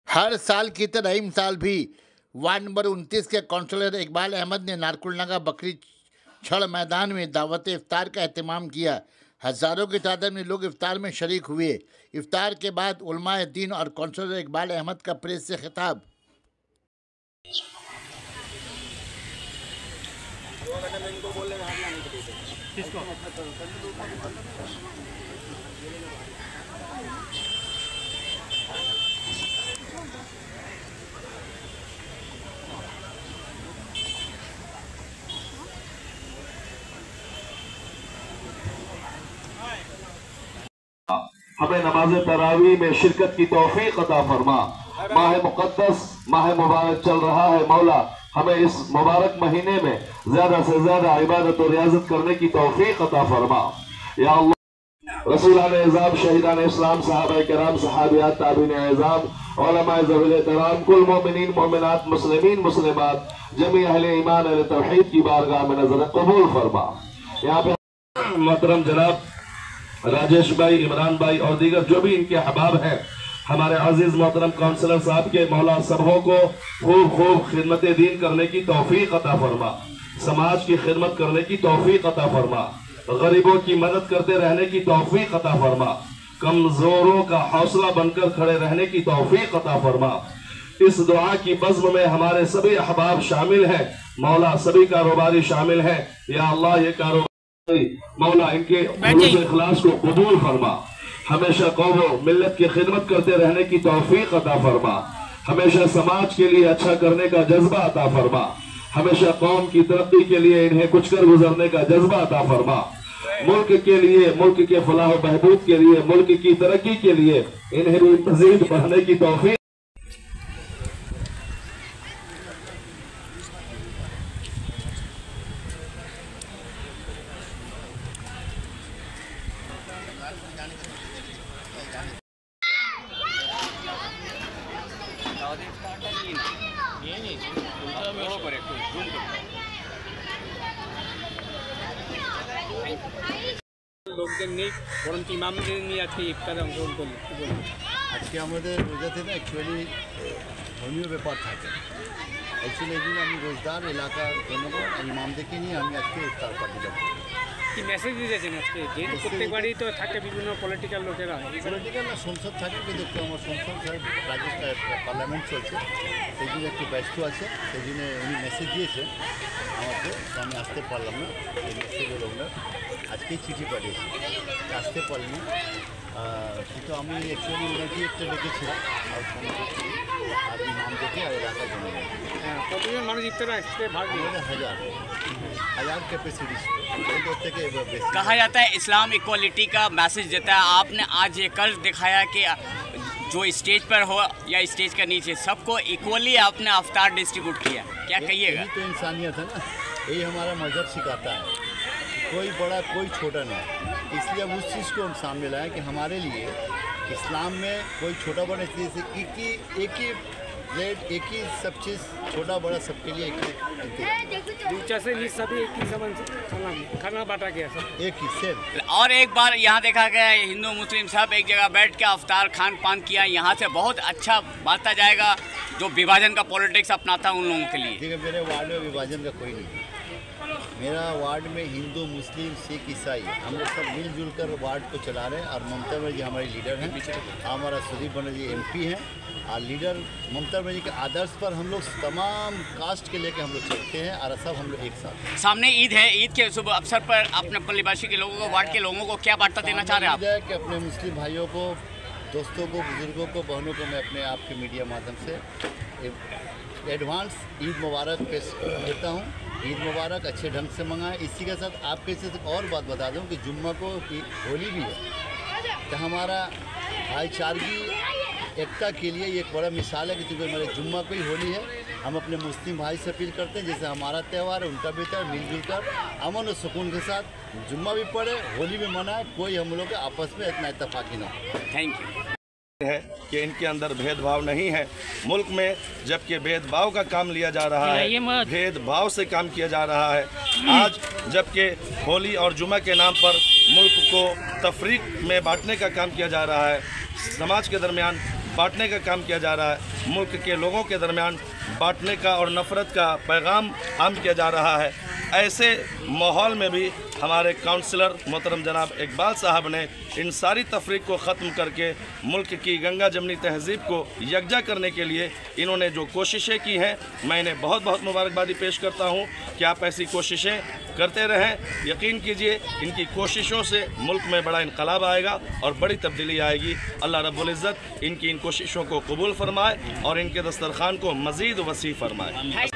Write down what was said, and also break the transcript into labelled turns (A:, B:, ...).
A: हर साल की तरह इस साल भी वार्ड नंबर 29 के काउंसलर इकबाल अहमद ने नारकुलनागा बकरी छड़ मैदान में दावत इफ्तार का एहतमाम किया। हजारों की तादाद में लोग इफ्तार में शरीक हुए। इफ्तार के बाद उलमाए दीन और काउंसलर इकबाल अहमद का प्रेस से खिताब।
B: हमें नमाज तरावी में शिरकत की तौफीक अता फरमा। माह मुक़द्दस माह मुबारक चल रहा है मौला, हमें इस मुबारक महीने में ज्यादा से ज्यादा इबादत और रियाजत करने की तौफीक अता फरमा। या अल्लाह रसूलान एज़ाम, शहीदान इस्लाम, सहाबा किराम, सहाबियात, ताबीन एज़ाम, उलमाए ज़वील तराम, कुल मोमिनीन मोमिनात, मुस्लिमीन मुस्लिमात, जमी अहले ईमान अहले तौहीद की बारगाह में नजर कबूल फरमा। यहाँ पे मोहतरम जनाब राजेश भाई, इमरान भाई और दीगर जो भी इनके अहबाब हैं, हमारे अजीज मोहतरम काउंसलर साहब के मौला सबों को खूब खूब खिदमत दीन करने की तौफीक अता फरमा, समाज की खिदमत करने की तौफीक अता फरमा, गरीबों की मदद करते रहने की तौफीक अता फरमा, कमजोरों का हौसला बनकर खड़े रहने की तौफीक अता फरमा। इस दुआ की बज़्म में हमारे सभी अहबाब शामिल हैं मौला, सभी कारोबारी शामिल हैं। या अल्लाह ये कारोबार मौला इनके इखलास को कबूल फरमा, हमेशा कौम मिल्लत की खिदमत करते रहने की तौफीक अता फरमा, हमेशा समाज के लिए अच्छा करने का जज्बा अता फरमा, हमेशा कौम की तरक्की के लिए इन्हें कुछ कर गुजरने का जज्बा अता फरमा, मुल्क के लिए, मुल्क के फलाह बहबूद के लिए, मुल्क की तरक्की के लिए इन्हें भी मजीद बढ़ने की तौफीक।
C: লোকদের নেই, বরং ইমামদের নিয়ে আজকে ইফতার অংশগ্রহণ করলেন, কি বলবেন?
D: আজকে আমাদের রোজাতে না অ্যাকচুয়ালি ধর্মীয় ব্যাপার থাকে। অ্যাকচুয়ালি এই জন্য আমি রোজদার এলাকার জনগণ আর ইমামদেরকে নিয়ে আমি আজকে ইফতার পার্টি দেবো।
C: কি মেসেজ দিয়েছেন আজকে? যেহেতু প্রত্যেকবারই তো থাকে বিভিন্ন পলিটিক্যাল লোকেরা,
D: পলিটিক্যাল না সংসদ থাকে, কিন্তু একটু আমার সংসদ সাহেব রাজ্যের পার্লামেন্ট চলছে, সেই জন্য একটু ব্যস্ত আছে, সেই জন্য উনি মেসেজ দিয়েছে আমাকে, তো আমি আসতে পারলাম না। এই মেসেজের ওনার আজকেই চিঠি পাঠিয়েছি, আসতে পারিনি, কিন্তু আমি অ্যাকচুয়ালি ওনাকে একটা ডেকেছিলাম আর ইমাম দেখে আর এলাকার জনগণ।
C: কতজন মানুষ ইফতারে আসতে ভাগ নিয়ে?
D: हजार कैपेसिटी।
E: कहा जाता है इस्लाम इक्वालिटी का मैसेज देता है, आपने आज ये कर्ज दिखाया कि जो स्टेज पर हो या स्टेज के नीचे सबको इक्वली आपने अफ्तार डिस्ट्रीब्यूट किया, क्या कहिएगा?
D: यही तो इंसानियत है ना, यही हमारा मजहब सिखाता है, कोई बड़ा कोई छोटा नहीं। इसलिए अब उस चीज़ को हम सामने लाएं कि हमारे लिए इस्लाम में कोई छोटा बड़ा चीज़, एक ही प्लेट, एक ही सब चीज़, छोटा बड़ा सबके लिए एक ही
C: सभी एक ही समान खाना बांटा गया, सब
D: एक ही सेम।
E: और एक बार यहाँ देखा गया हिंदू मुस्लिम सब एक जगह बैठ के अफ्तार खान पान किया, यहाँ से बहुत अच्छा बांटा जाएगा। जो विभाजन का पॉलिटिक्स अपनाता है उन लोगों के लिए,
D: देखिए मेरे वार्ड में विभाजन का कोई नहीं है। मेरा वार्ड में हिंदू मुस्लिम सिख ईसाई हम लोग सब मिलजुल कर वार्ड को चला रहे हैं। और ममता बनर्जी हमारी लीडर हैं, हमारा सुदीप बनर्जी MP हैं, और लीडर ममता बनर्जी के आदर्श पर हम लोग तमाम कास्ट के लेके हम लोग चलते हैं, और सब हम लोग एक साथ।
E: सामने ईद है, ईद के शुभ अवसर पर अपने पल्लीबाशी के लोगों को, वार्ड के लोगों को क्या वार्ता देना चाह रहे हैं आप?
D: कि अपने मुस्लिम भाइयों को, दोस्तों को, बुजुर्गों को, बहनों को मैं अपने आप के मीडिया माध्यम से एडवांस ईद मुबारक पेश देता हूँ। ईद मुबारक अच्छे ढंग से मंगाएं। इसी के साथ आपके से और बात बता दूं कि जुम्मा को होली भी है, तो हमारा भाईचारगी एकता के लिए ये एक बड़ा मिसाल है कि चूँकि हमारे जुम्मा को ही होली है, हम अपने मुस्लिम भाई से अपील करते हैं जैसे हमारा त्यौहार है उनका भी त्यौहार, मिलजुल कर अमन और सुकून के साथ जुम्मा भी पढ़े, होली भी मनाए, कोई हम लोग के आपस में इतना इत्तेफाकी ना हो।
E: Thank you.
B: है कि इनके अंदर भेदभाव नहीं है। मुल्क में जबकि भेदभाव का काम लिया जा रहा है, भेदभाव से काम किया जा रहा है। आज जबकि होली और जुमा के नाम पर मुल्क को तफरीक में बांटने का काम किया जा रहा है, समाज के दरमियान
F: बांटने का काम किया जा रहा है, मुल्क के लोगों के दरमियान बांटने का और नफ़रत का पैगाम आम किया जा रहा है। ऐसे माहौल में भी हमारे काउंसलर मोहतरम जनाब इकबाल साहब ने इन सारी तफरीक को ख़त्म करके मुल्क की गंगा जमनी तहज़ीब को यकजा करने के लिए इन्होंने जो कोशिशें की हैं, मैं इन्हें बहुत बहुत मुबारकबादी पेश करता हूँ कि आप ऐसी कोशिशें करते रहें। यकीन कीजिए इनकी कोशिशों से मुल्क में बड़ा इनकलाब आएगा और बड़ी तब्दीली आएगी। अल्लाह रब्बुल इज़्ज़त इनकी इन कोशिशों को कबूल फरमाए और इनके दस्तरखान को मज़ीद वसी फरमाए।